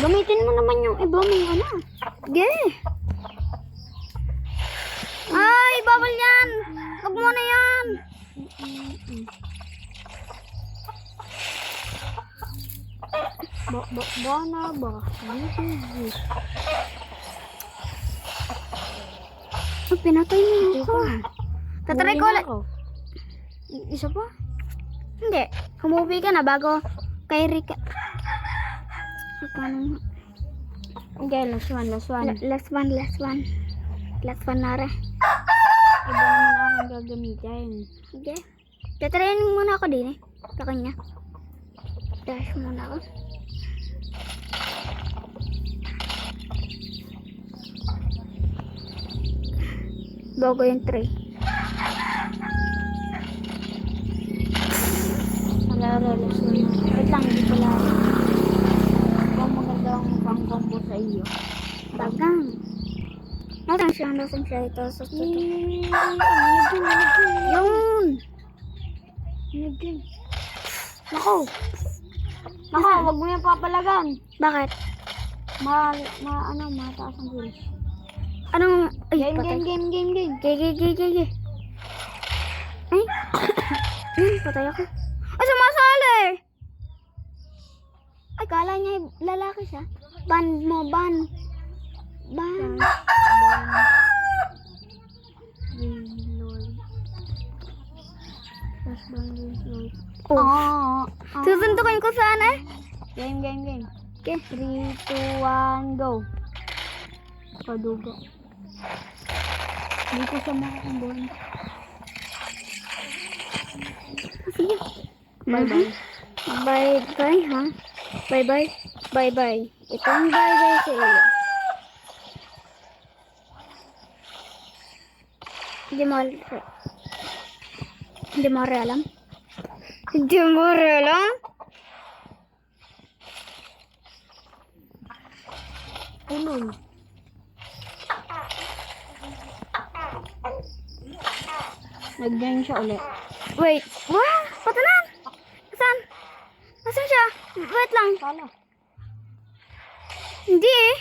Gamitin mo naman yung iba mong ano. Sige. Ay, bawal yan. Huwag mo na yan. Bana ba? Oh, pinatay mo ako. Tatry ko ulit. Isa pa? Hindi. Humubi ka na bago kay Rika. Paano? Okay, last one. Last one na rin. Iba naman akong gagamitin. Sige. Tatrayin muna ako din eh. Sa kanya. Dash muna ako. Bago yung tray. Last one. Wait lang, hindi pala. Ang magandang pang-combo sa iyo. Bagang. Nasaan siya ito. Yun. Yun. Nako, wag mo yung papalagan. Bakit? Mataas ang bilis. Anong... Ay, patay. Game. Gege. Ay. Patay ako. Ay, sumasali! Ay, kala niya lalaki siya. Ban mo. Oh. Susuntukin ko sana eh. Game. Okay. 3, 2, 1, go. Padugo. Hindi ko siya makakambuhan. Sige. Bye-bye. Bye-bye, ha? Bye-bye. Itong bye-bye sa iyo. Hindi mo alam? Ulol. Nag-game siya ulit. Wait. Wow! Patanan! Saan? Nasaan siya? Wait lang. Kala. Hindi eh.